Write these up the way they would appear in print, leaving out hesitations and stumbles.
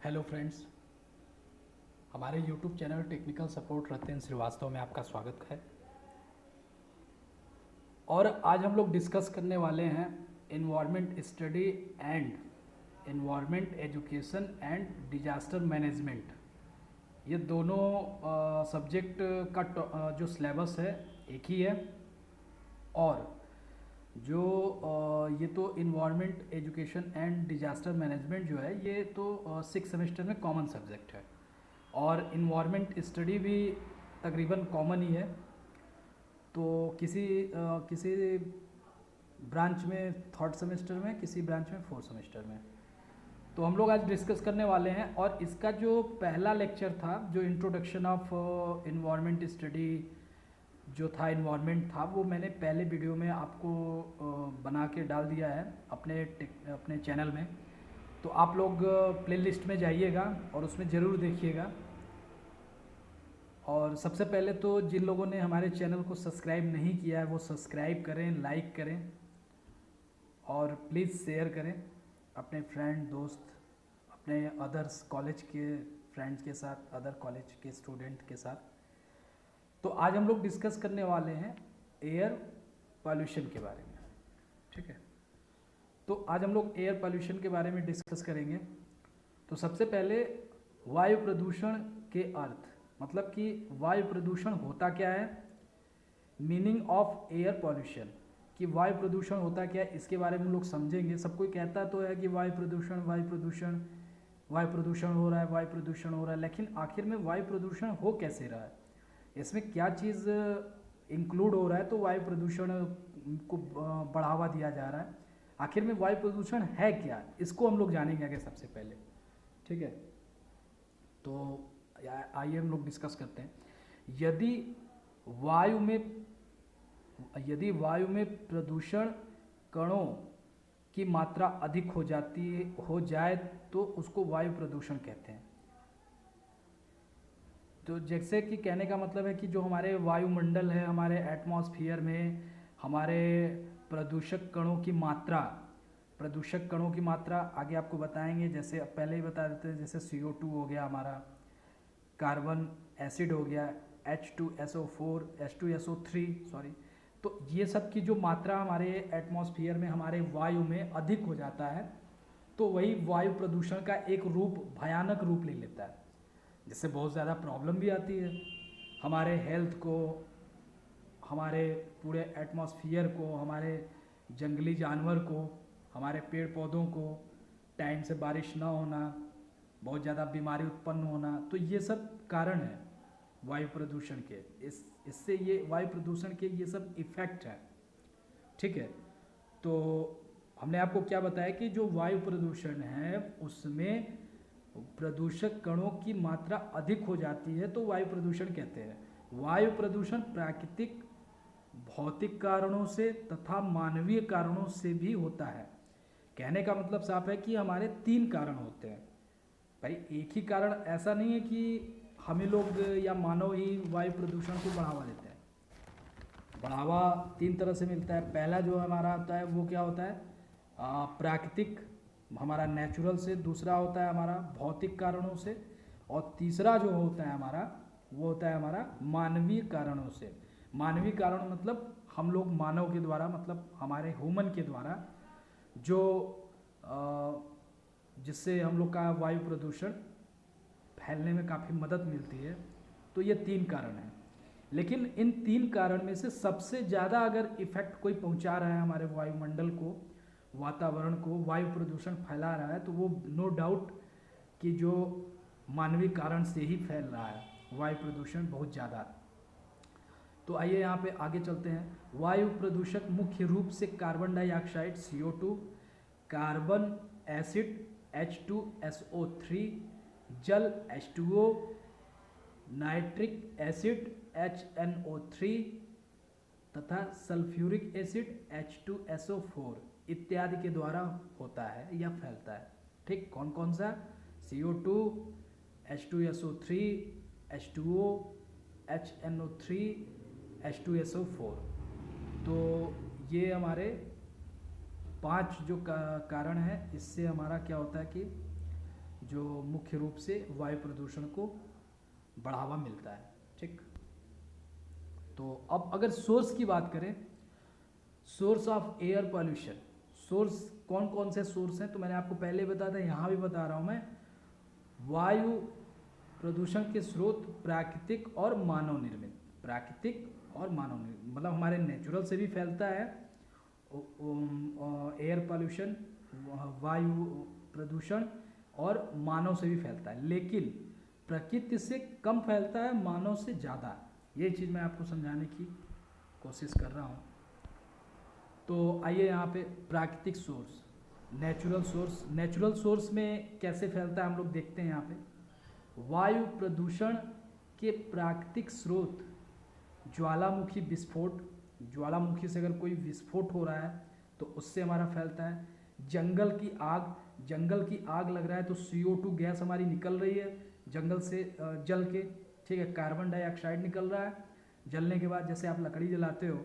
Hello friends, हमारे YouTube channel technical support रतन श्रीवास्तव में आपका स्वागत है। और आज हम लोग डिस्कस करने वाले हैं environment study and environment education and disaster management. ये दोनों सब्जेक्ट का जो सिलेबस है एक ही है। और जो ये तो environment education and disaster management जो है ये तो 6 सेमेस्टर में कॉमन सब्जेक्ट है। और इन्वायरमेंट स्टडी भी तकरीबन कॉमन ही है। तो किसी ब्रांच में 3rd सेमेस्टर में, किसी ब्रांच में 4th सेमेस्टर में। तो हम लोग आज डिस्कस करने वाले हैं। और इसका जो पहला लेक्चर था, जो इंट्रोडक्शन ऑफ इन्वायरमेंट स्टडी जो था, इन्वायरमेंट था, वो मैंने पहले वीडियो में आपको बना के डाल दिया है अपने चैनल में। तो आप लोग प्लेलिस्ट में जाइएगा और उसमें ज़रूर देखिएगा। और सबसे पहले तो जिन लोगों ने हमारे चैनल को सब्सक्राइब नहीं किया है वो सब्सक्राइब करें, लाइक करें और प्लीज़ शेयर करें अपने फ्रेंड, दोस्त, अपने अदर्स कॉलेज के फ्रेंड्स के साथ, अदर कॉलेज के स्टूडेंट के साथ। तो आज हम लोग डिस्कस करने वाले हैं एयर पॉल्यूशन के बारे में। ठीक है, तो आज हम लोग एयर पॉल्यूशन के बारे में डिस्कस करेंगे। तो सबसे पहले वायु प्रदूषण के अर्थ, मतलब कि वायु प्रदूषण होता क्या है, मीनिंग ऑफ एयर पॉल्यूशन, कि वायु प्रदूषण होता क्या है, इसके बारे में हम लोग समझेंगे। सब कोई कहता तो है कि वायु प्रदूषण हो रहा है, वायु प्रदूषण हो रहा है, लेकिन आखिर में वायु प्रदूषण हो कैसे रहा है, इसमें क्या चीज़ इंक्लूड हो रहा है तो वायु प्रदूषण को बढ़ावा दिया जा रहा है। आखिर में वायु प्रदूषण है क्या, इसको हम लोग जानेंगे आगे सबसे पहले। ठीक है, तो आइए हम लोग डिस्कस करते हैं। यदि वायु में प्रदूषण कणों की मात्रा अधिक हो जाए तो उसको वायु प्रदूषण कहते हैं। तो जैसे कि कहने का मतलब है कि जो हमारे वायुमंडल है, हमारे एटमॉस्फेयर में हमारे प्रदूषक कणों की मात्रा आगे आपको बताएंगे। जैसे पहले ही बता देते हैं, जैसे CO2 हो गया, हमारा कार्बन एसिड हो गया, H2SO4, H2SO3 सॉरी। तो ये सब की जो मात्रा हमारे एटमॉस्फेयर में, हमारे वायु में अधिक हो जाता है तो वही वायु प्रदूषण का एक भयानक रूप ले लेता है, जिससे बहुत ज़्यादा प्रॉब्लम भी आती है हमारे हेल्थ को, हमारे पूरे एटमॉस्फेयर को, हमारे जंगली जानवर को, हमारे पेड़ पौधों को, टाइम से बारिश ना होना, बहुत ज़्यादा बीमारी उत्पन्न होना। तो ये सब कारण है वायु प्रदूषण के। इससे ये वायु प्रदूषण के ये सब इफ़ेक्ट है। ठीक है, तो हमने आपको क्या बताया कि जो वायु प्रदूषण है उसमें प्रदूषक कणों की मात्रा अधिक हो जाती है तो वायु प्रदूषण कहते हैं। वायु प्रदूषण प्राकृतिक, भौतिक कारणों से तथा मानवीय कारणों से भी होता है। कहने का मतलब साफ है कि हमारे 3 कारण होते हैं। भाई एक ही कारण ऐसा नहीं है कि हमें लोग या मानव ही वायु प्रदूषण को बढ़ावा देते हैं। बढ़ावा 3 तरह से मिलता है। पहला जो हमारा होता है वो क्या होता है, प्राकृतिक, हमारा नेचुरल से। दूसरा होता है हमारा भौतिक कारणों से। और तीसरा जो होता है हमारा, वो होता है हमारा मानवीय कारणों से। मानवीय कारण मतलब हम लोग मानव के द्वारा, मतलब हमारे ह्यूमन के द्वारा जो जिससे हम लोग का वायु प्रदूषण फैलने में काफ़ी मदद मिलती है। तो ये 3 कारण हैं। लेकिन इन 3 कारण में से सबसे ज़्यादा अगर इफ़ेक्ट कोई पहुंचा रहा है हमारे वायुमंडल को, वातावरण को, वायु प्रदूषण फैला रहा है, तो वो नो डाउट कि जो मानवीय कारण से ही फैल रहा है वायु प्रदूषण बहुत ज़्यादा। तो आइए यहाँ पे आगे चलते हैं। वायु प्रदूषक मुख्य रूप से carbon dioxide CO2, carbon acid H2SO3, जल H2O, नाइट्रिक एसिड HNO3 तथा सल्फ्यूरिक एसिड H2SO4 इत्यादि के द्वारा होता है या फैलता है। ठीक, कौन कौन सा, CO2, H2SO3, H2O, HNO3, H2SO4। तो ये हमारे 5 जो कारण है, इससे हमारा क्या होता है कि जो मुख्य रूप से वायु प्रदूषण को बढ़ावा मिलता है। ठीक, तो अब अगर सोर्स की बात करें, source of air pollution, source कौन कौन से सोर्स हैं, तो मैंने आपको पहले बताया था, यहाँ भी बता रहा हूँ मैं। वायु प्रदूषण के स्रोत प्राकृतिक और मानव निर्मित, प्राकृतिक और मानव निर्मित मतलब हमारे नेचुरल से भी फैलता है एयर पॉल्यूशन, वायु प्रदूषण, और मानव से भी फैलता है, लेकिन प्रकृति से कम फैलता है, मानव से ज़्यादा। ये चीज़ मैं आपको समझाने की कोशिश कर रहा हूँ। तो आइए यहाँ पे प्राकृतिक source, natural source, natural source में कैसे फैलता है हम लोग देखते हैं यहाँ पे। वायु प्रदूषण के प्राकृतिक स्रोत ज्वालामुखी विस्फोट, ज्वालामुखी से अगर कोई विस्फोट हो रहा है तो उससे हमारा फैलता है। जंगल की आग, जंगल की आग लग रहा है तो CO2 गैस हमारी निकल रही है जंगल से जल के, ठीक है, कार्बन डाइऑक्साइड निकल रहा है। जलने के बाद जैसे आप लकड़ी जलाते हो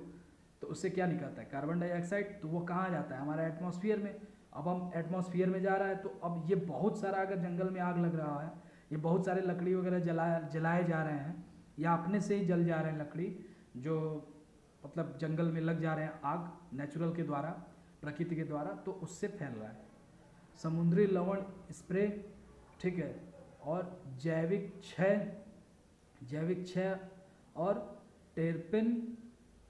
तो उससे क्या निकलता है, कार्बन डाइऑक्साइड, तो वो कहाँ जाता है, हमारा एटमॉस्फेयर में। अब हम एटमॉस्फेयर में जा रहा है तो अब ये बहुत सारा, अगर जंगल में आग लग रहा है, ये बहुत सारे लकड़ी वगैरह जलाए जा रहे हैं या अपने से ही जल जा रहे हैं लकड़ी, जो मतलब जंगल में लग जा रहे हैं आग नेचुरल के द्वारा, प्रकृति के द्वारा, तो उससे फैल रहा है। समुद्री लवण स्प्रे, ठीक है, और जैविक क्षय और टेरपेन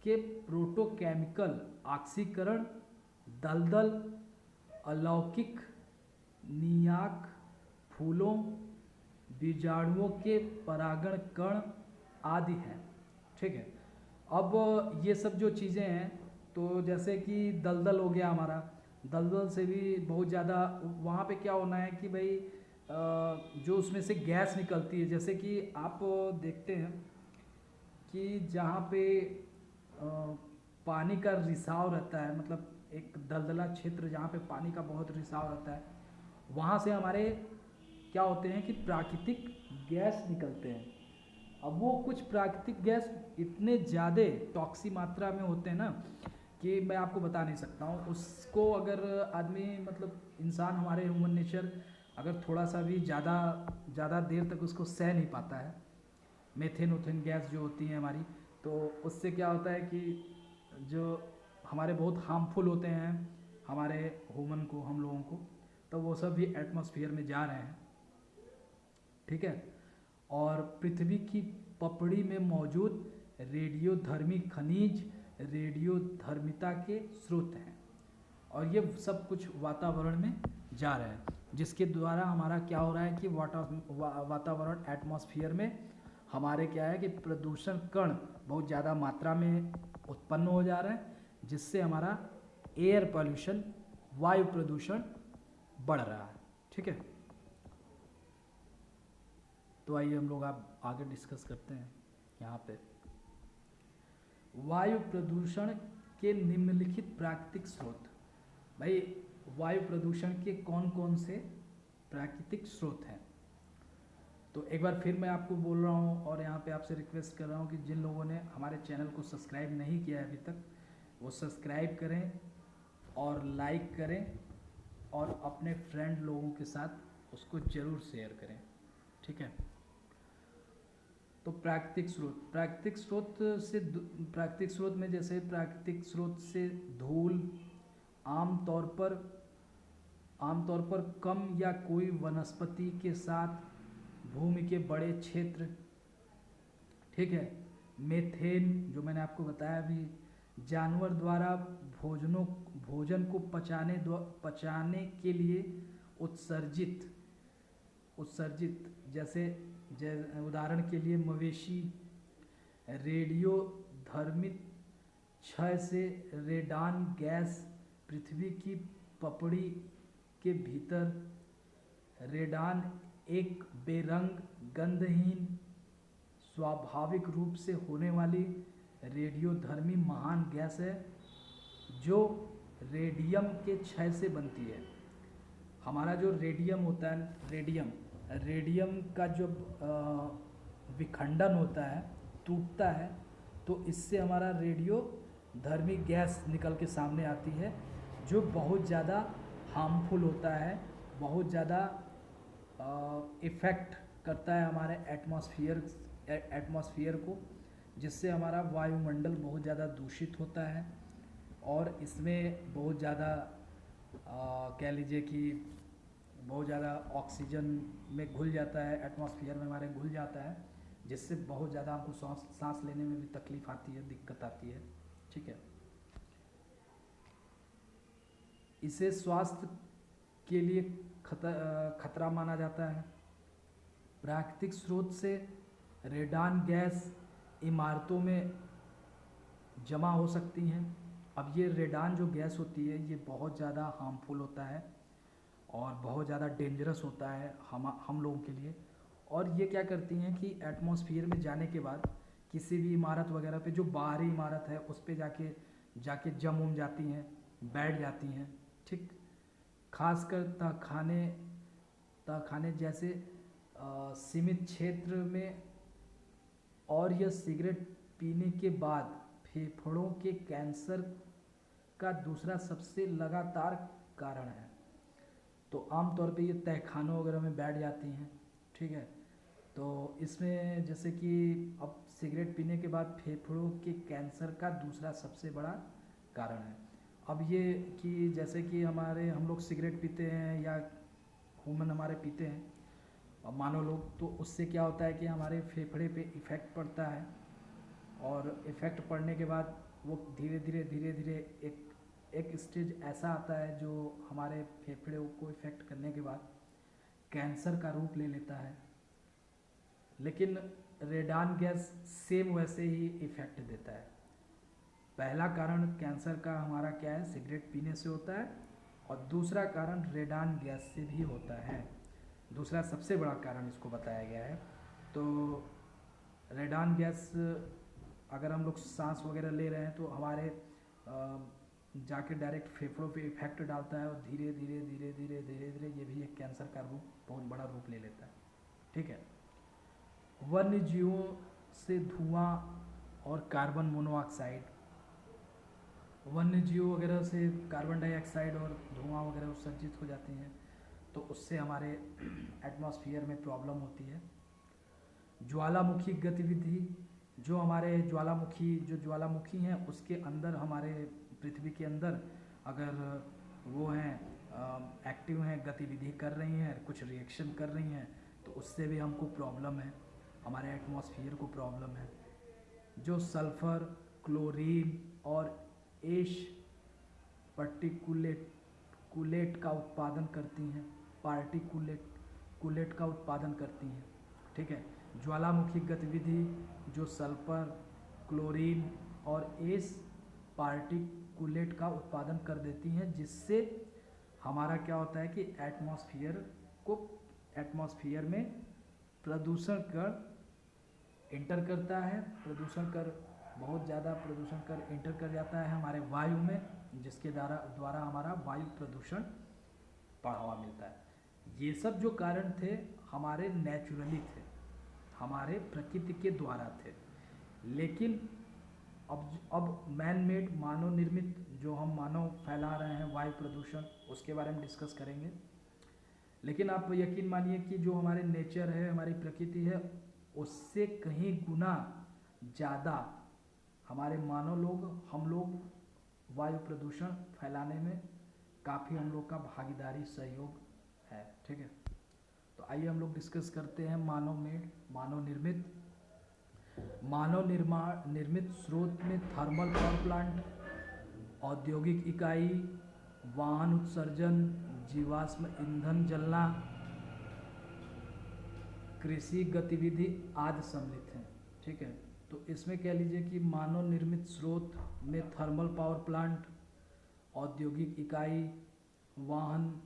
के प्रोटोकेमिकल ऑक्सीकरण, दलदल, अलौकिक नियाक, फूलों, बीजाणुओं के परागण कण आदि हैं। ठीक है, अब ये सब जो चीज़ें हैं, तो जैसे कि दलदल हो गया हमारा, दलदल से भी बहुत ज़्यादा, वहाँ पे क्या होना है कि भाई जो उसमें से गैस निकलती है, जैसे कि आप देखते हैं कि जहाँ पे पानी का रिसाव रहता है, मतलब एक दलदला क्षेत्र जहाँ पे पानी का बहुत रिसाव रहता है, वहाँ से हमारे क्या होते हैं कि प्राकृतिक गैस निकलते हैं। अब वो कुछ प्राकृतिक गैस इतने ज़्यादा टॉक्सी मात्रा में होते हैं ना कि मैं आपको बता नहीं सकता हूँ। उसको अगर आदमी, मतलब इंसान, हमारे ह्यूमन नेचर अगर थोड़ा सा भी ज़्यादा देर तक उसको सह नहीं पाता है, मेथेन उथेन गैस जो होती है हमारी, तो उससे क्या होता है कि जो हमारे बहुत हार्मफुल होते हैं हमारे ह्यूमन को, हम लोगों को, तो वो सब भी एटमॉस्फेयर में जा रहे हैं। ठीक है, और पृथ्वी की पपड़ी में मौजूद रेडियोधर्मी खनिज रेडियोधर्मिता के स्रोत हैं, और ये सब कुछ वातावरण में जा रहे हैं, जिसके द्वारा हमारा क्या हो रहा है कि वातावरण एटमॉस्फेयर में हमारे क्या है कि प्रदूषण कण बहुत ज़्यादा मात्रा में उत्पन्न हो जा रहा है, जिससे हमारा एयर पॉल्यूशन, वायु प्रदूषण बढ़ रहा है। ठीक है, तो आइए हम लोग आप आगे डिस्कस करते हैं। यहाँ पे वायु प्रदूषण के निम्नलिखित प्राकृतिक स्रोत, भाई वायु प्रदूषण के कौन कौन से प्राकृतिक स्रोत हैं, तो एक बार फिर मैं आपको बोल रहा हूँ और यहाँ पे आपसे रिक्वेस्ट कर रहा हूँ कि जिन लोगों ने हमारे चैनल को सब्सक्राइब नहीं किया है अभी तक, वो सब्सक्राइब करें और लाइक करें और अपने फ्रेंड लोगों के साथ उसको ज़रूर शेयर करें। ठीक है, तो प्राकृतिक स्रोत में जैसे प्राकृतिक स्रोत से धूल, आमतौर पर कम या कोई वनस्पति के साथ भूमि के बड़े क्षेत्र, ठीक है, मेथेन जो मैंने आपको बताया अभी, जानवर द्वारा भोजन को पचाने के लिए उत्सर्जित जैसे उदाहरण के लिए मवेशी, रेडियो धर्मित क्षय से रेडान गैस पृथ्वी की पपड़ी के भीतर, रेडान एक बेरंग, गंधहीन, स्वाभाविक रूप से होने वाली रेडियोधर्मी महान गैस है जो रेडियम के क्षय से बनती है। हमारा जो रेडियम होता है, रेडियम का जो विखंडन होता है, टूटता है, तो इससे हमारा रेडियोधर्मी गैस निकल के सामने आती है, जो बहुत ज़्यादा हार्मफुल होता है, बहुत ज़्यादा इफ़ेक्ट करता है हमारे एटमॉस्फेयर को, जिससे हमारा वायुमंडल बहुत ज़्यादा दूषित होता है और इसमें बहुत ज़्यादा कह लीजिए कि बहुत ज़्यादा ऑक्सीजन में घुल जाता है, एटमॉस्फेयर में हमारे घुल जाता है, जिससे बहुत ज़्यादा हमको सांस लेने में भी तकलीफ आती है, दिक्कत आती है। ठीक है, इसे स्वास्थ्य के लिए खतरा माना जाता है। प्राकृतिक स्रोत से रेडान गैस इमारतों में जमा हो सकती हैं। अब ये रेडान जो गैस होती है ये बहुत ज़्यादा हार्मफुल होता है और बहुत ज़्यादा डेंजरस होता है हम लोगों के लिए। और ये क्या करती हैं कि एटमॉस्फेयर में जाने के बाद किसी भी इमारत वगैरह पे, जो बाहरी इमारत है उस पे जाके जम जाती हैं, बैठ जाती हैं। ठीक, खासकर तहखाने जैसे सीमित क्षेत्र में। और यह सिगरेट पीने के बाद फेफड़ों के कैंसर का दूसरा सबसे लगातार कारण है। तो आमतौर पे ये तहखानों वगैरह में बैठ जाती हैं। ठीक है, तो इसमें जैसे कि अब सिगरेट पीने के बाद फेफड़ों के कैंसर का दूसरा सबसे बड़ा कारण है। अब ये कि जैसे कि हम लोग सिगरेट पीते हैं या ह्यूमन हमारे पीते हैं, अब मानव लोग, तो उससे क्या होता है कि हमारे फेफड़े पे इफ़ेक्ट पड़ता है और इफ़ेक्ट पड़ने के बाद वो धीरे धीरे एक स्टेज ऐसा आता है जो हमारे फेफड़े को इफ़ेक्ट करने के बाद कैंसर का रूप ले लेता है। लेकिन रेडान गैस सेम वैसे ही इफ़ेक्ट देता है। पहला कारण कैंसर का हमारा क्या है, सिगरेट पीने से होता है, और दूसरा कारण रेडान गैस से भी होता है। दूसरा सबसे बड़ा कारण इसको बताया गया है। तो रेडान गैस अगर हम लोग सांस वगैरह ले रहे हैं तो हमारे जाके डायरेक्ट फेफड़ों पे इफेक्ट डालता है और धीरे धीरे ये भी एक कैंसर का रूप, बहुत बड़ा रूप ले लेता है। ठीक है, वन्य जीवों से धुआं और कार्बन मोनोऑक्साइड, वन्य जीव वगैरह से कार्बन डाइऑक्साइड और धुआं वगैरह उत्सर्जित हो जाती हैं, तो उससे हमारे एटमॉस्फेयर में प्रॉब्लम होती है। ज्वालामुखी गतिविधि, जो हमारे ज्वालामुखी हैं उसके अंदर, हमारे पृथ्वी के अंदर अगर वो हैं एक्टिव हैं, गतिविधि कर रही हैं, कुछ रिएक्शन कर रही हैं, तो उससे भी हमको प्रॉब्लम है, हमारे एटमॉस्फेयर को प्रॉब्लम है। जो सल्फर, क्लोरीन और एश पार्टिकुलेट का उत्पादन करती हैं, पार्टिकुलेट का उत्पादन करती हैं। ठीक है, ज्वालामुखी गतिविधि जो सल्फर, क्लोरीन और एश पार्टिकुलेट का उत्पादन कर देती हैं, जिससे हमारा क्या होता है कि एटमॉस्फेयर में प्रदूषण कर इंटर करता है, बहुत ज़्यादा प्रदूषण कर इंटर कर जाता है हमारे वायु में, जिसके द्वारा हमारा वायु प्रदूषण बढ़ावा मिलता है। ये सब जो कारण थे हमारे नेचुरली थे, हमारे प्रकृति के द्वारा थे। लेकिन अब मैन मेड, मानव निर्मित, जो हम मानव फैला रहे हैं वायु प्रदूषण, उसके बारे में डिस्कस करेंगे। लेकिन आप यकीन मानिए कि जो हमारे नेचर है, हमारी प्रकृति है, उससे कहीं गुना ज़्यादा हमारे हम लोग वायु प्रदूषण फैलाने में काफ़ी हम लोग का भागीदारी, सहयोग है। ठीक है, तो आइए हम लोग डिस्कस करते हैं मानव निर्मित स्रोत में थर्मल पावर प्लांट, औद्योगिक इकाई, वाहन उत्सर्जन, जीवाश्म ईंधन जलना, कृषि गतिविधि आदि सम्मिलित हैं। ठीक है, तो इसमें कह लीजिए कि मानव निर्मित स्रोत में थर्मल पावर प्लांट, औद्योगिक इकाई, वाहन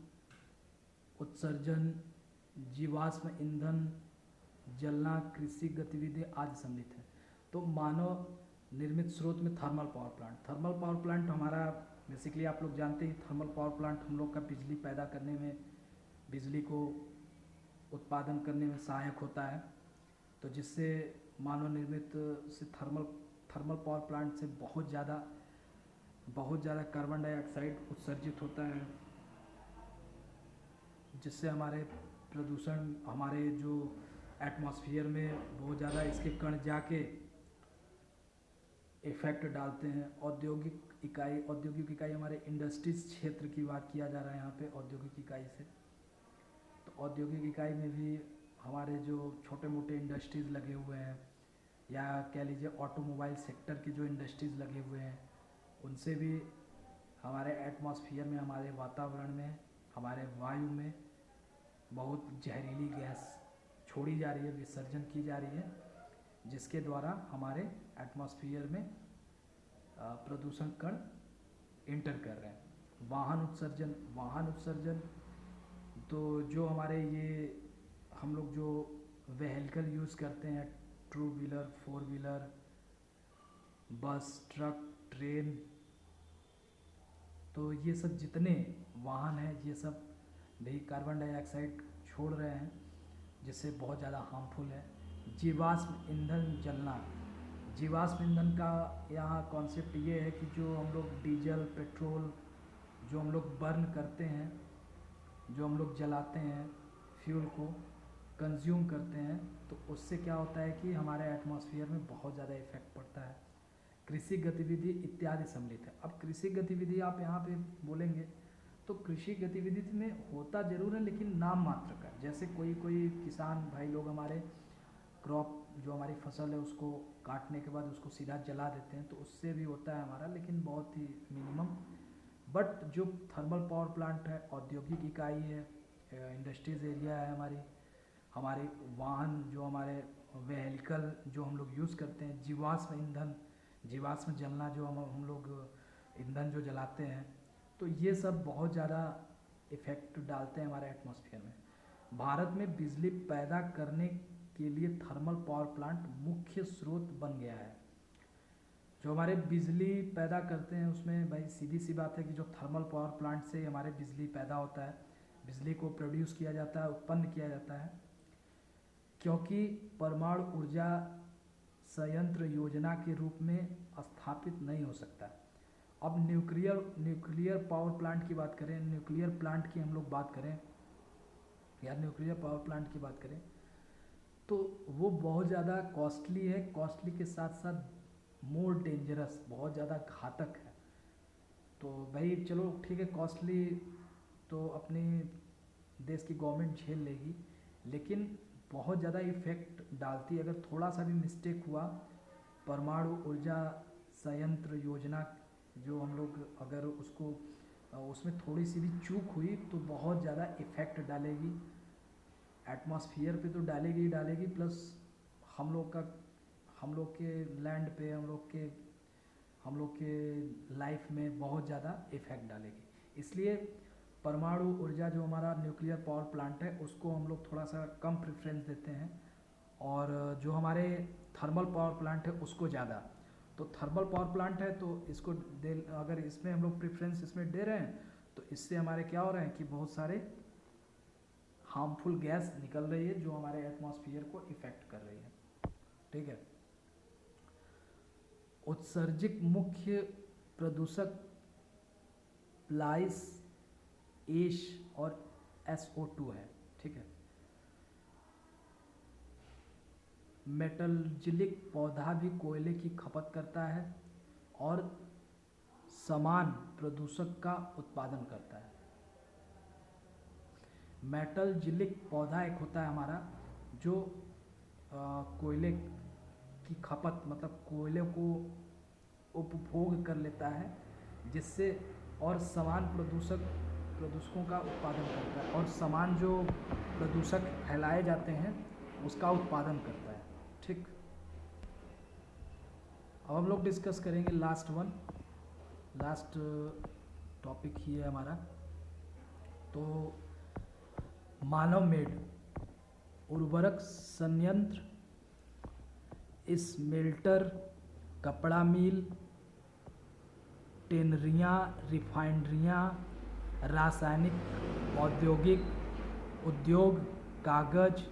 उत्सर्जन, जीवाश्म ईंधन जलना, कृषि गतिविधि आदि सम्मिलित है। तो मानव निर्मित स्रोत में थर्मल पावर प्लांट हमारा बेसिकली आप लोग जानते हैं, थर्मल पावर प्लांट हम लोग का बिजली पैदा करने में, बिजली को उत्पादन करने में सहायक होता है। तो जिससे मानव निर्मित से थर्मल पावर प्लांट से बहुत ज़्यादा कार्बन डाइऑक्साइड उत्सर्जित होता है, जिससे हमारे प्रदूषण हमारे जो एटमॉस्फेयर में बहुत ज़्यादा इसके कण जाके इफ़ेक्ट डालते हैं। औद्योगिक इकाई हमारे इंडस्ट्रीज क्षेत्र की बात किया जा रहा है यहाँ पे औद्योगिक इकाई से। तो औद्योगिक इकाई में भी हमारे जो छोटे मोटे इंडस्ट्रीज़ लगे हुए हैं, या कह लीजिए ऑटोमोबाइल सेक्टर के जो इंडस्ट्रीज़ लगे हुए हैं, उनसे भी हमारे एटमॉस्फेयर में, हमारे वातावरण में, हमारे वायु में बहुत जहरीली गैस छोड़ी जा रही है, विसर्जन की जा रही है, जिसके द्वारा हमारे एटमॉस्फेयर में प्रदूषण कण इंटर कर रहे हैं। वाहन उत्सर्जन तो जो हमारे ये हम लोग जो व्हीकल यूज़ करते हैं, 2 व्हीलर, 4 व्हीलर, बस, ट्रक, ट्रेन, तो ये सब जितने वाहन हैं ये सब भी कार्बन डाइऑक्साइड छोड़ रहे हैं, जिससे बहुत ज़्यादा हार्मफुल है। जीवाश्म ईंधन जलना, जीवाश्म ईंधन का यहाँ कॉन्सेप्ट ये है कि जो हम लोग डीजल, पेट्रोल जो हम लोग बर्न करते हैं, जो हम लोग जलाते हैं, फ्यूल को कंज्यूम करते हैं, तो उससे क्या होता है कि हमारे एटमॉस्फेयर में बहुत ज़्यादा इफेक्ट पड़ता है। कृषि गतिविधि इत्यादि सम्मिलित है। अब कृषि गतिविधि आप यहाँ पे बोलेंगे तो कृषि गतिविधि में होता जरूर है, लेकिन नाम मात्र का। जैसे कोई किसान भाई लोग हमारे क्रॉप जो हमारी फसल है उसको काटने के बाद उसको सीधा जला देते हैं, तो उससे भी होता है हमारा, लेकिन बहुत ही मिनिमम। बट जो थर्मल पावर प्लांट है, औद्योगिक इकाई है, इंडस्ट्रीज एरिया है, हमारे वाहन जो हमारे व्हीकल जो हम लोग यूज़ करते हैं, जीवाश्म जलना जो हम लोग ईंधन जो जलाते हैं, तो ये सब बहुत ज़्यादा इफ़ेक्ट डालते हैं हमारे एटमॉस्फेयर में। भारत में बिजली पैदा करने के लिए थर्मल पावर प्लांट मुख्य स्रोत बन गया है। जो हमारे बिजली पैदा करते हैं उसमें भाई सीधी सी बात है कि जो थर्मल पावर प्लांट से हमारे बिजली पैदा होता है, बिजली को प्रोड्यूस किया जाता है, उत्पन्न किया जाता है, क्योंकि परमाणु ऊर्जा संयंत्र योजना के रूप में स्थापित नहीं हो सकता। अब न्यूक्लियर पावर प्लांट की बात करें, न्यूक्लियर प्लांट की हम लोग बात करें या न्यूक्लियर पावर प्लांट की बात करें, तो वो बहुत ज़्यादा कॉस्टली है। कॉस्टली के साथ साथ मोर डेंजरस, बहुत ज़्यादा घातक है। तो भाई चलो ठीक है, कॉस्टली तो अपने देश की गवर्नमेंट झेल लेगी, लेकिन बहुत ज़्यादा इफेक्ट डालती है। अगर थोड़ा सा भी मिस्टेक हुआ, परमाणु ऊर्जा संयंत्र योजना जो हम लोग अगर उसमें थोड़ी सी भी चूक हुई तो बहुत ज़्यादा इफेक्ट डालेगी एटमॉस्फेयर पे, तो डालेगी ही डालेगी, प्लस हम लोग के लैंड पे, हम लोग के लाइफ में बहुत ज़्यादा इफेक्ट डालेगी। इसलिए परमाणु ऊर्जा जो हमारा न्यूक्लियर पावर प्लांट है उसको हम लोग थोड़ा सा कम प्रेफरेंस देते हैं, और जो हमारे थर्मल पावर प्लांट है उसको ज़्यादा। तो थर्मल पावर प्लांट है तो इसको अगर इसमें हम लोग प्रेफरेंस इसमें दे रहे हैं, तो इससे हमारे क्या हो रहा है कि बहुत सारे हार्मफुल गैस निकल रही है जो हमारे एटमॉस्फेयर को इफेक्ट कर रही है। ठीक है। उत्सर्जित मुख्य प्रदूषक प्लाइस, एश और SO2 है। ठीक है। मेटलजिलिक पौधा भी कोयले की खपत करता है और समान प्रदूषक का उत्पादन करता है। मेटलजिलिक पौधा एक होता है हमारा जो कोयले की खपत, मतलब कोयले को उपभोग कर लेता है, जिससे और समान प्रदूषकों का उत्पादन करता है, और समान जो प्रदूषक फैलाए जाते हैं उसका उत्पादन करता है। ठीक। अब हम लोग डिस्कस करेंगे लास्ट टॉपिक ही है हमारा। तो मानव मेड उर्वरक संयंत्र, स्मेल्टर, कपड़ा मिल, टेनरियाँ, रिफाइनरियाँ, रासायनिक उद्योग, कागज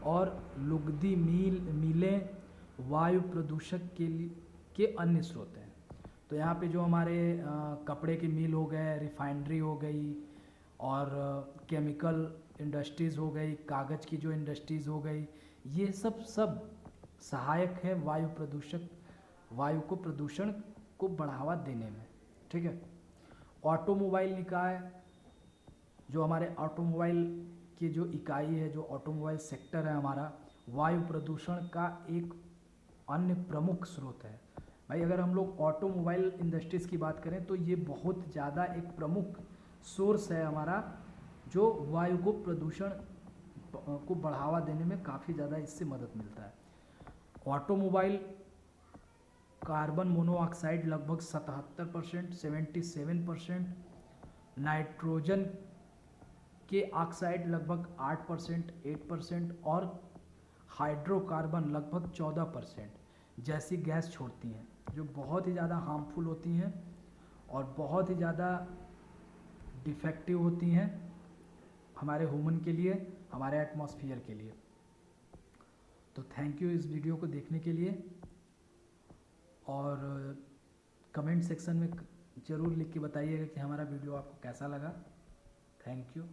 और लुगदी मिलें वायु प्रदूषक के अन्य स्रोत हैं। तो यहाँ पे जो हमारे कपड़े के मिल हो गए, रिफाइनरी हो गई, और केमिकल इंडस्ट्रीज़ हो गई, कागज़ की जो इंडस्ट्रीज़ हो गई, ये सब सहायक है वायु को प्रदूषण को बढ़ावा देने में। ठीक है। ऑटोमोबाइल निकाय, जो हमारे ऑटोमोबाइल की जो इकाई है, जो ऑटोमोबाइल सेक्टर है हमारा, वायु प्रदूषण का एक अन्य प्रमुख स्रोत है। भाई अगर हम लोग ऑटोमोबाइल इंडस्ट्रीज़ की बात करें तो ये बहुत ज़्यादा एक प्रमुख सोर्स है हमारा, जो वायु को प्रदूषण को बढ़ावा देने में काफ़ी ज़्यादा इससे मदद मिलता है। ऑटोमोबाइल कार्बन मोनोऑक्साइड लगभग 77%, 77%, नाइट्रोजन के ऑक्साइड लगभग 8%, 8% और हाइड्रोकार्बन लगभग 14% जैसी गैस छोड़ती हैं, जो बहुत ही ज़्यादा हार्मफुल होती हैं और बहुत ही ज़्यादा डिफेक्टिव होती हैं हमारे ह्यूमन के लिए, हमारे एटमॉस्फेयर के लिए। तो थैंक यू इस वीडियो को देखने के लिए, और कमेंट सेक्शन में ज़रूर लिख के बताइएगा कि हमारा वीडियो आपको कैसा लगा। Thank you.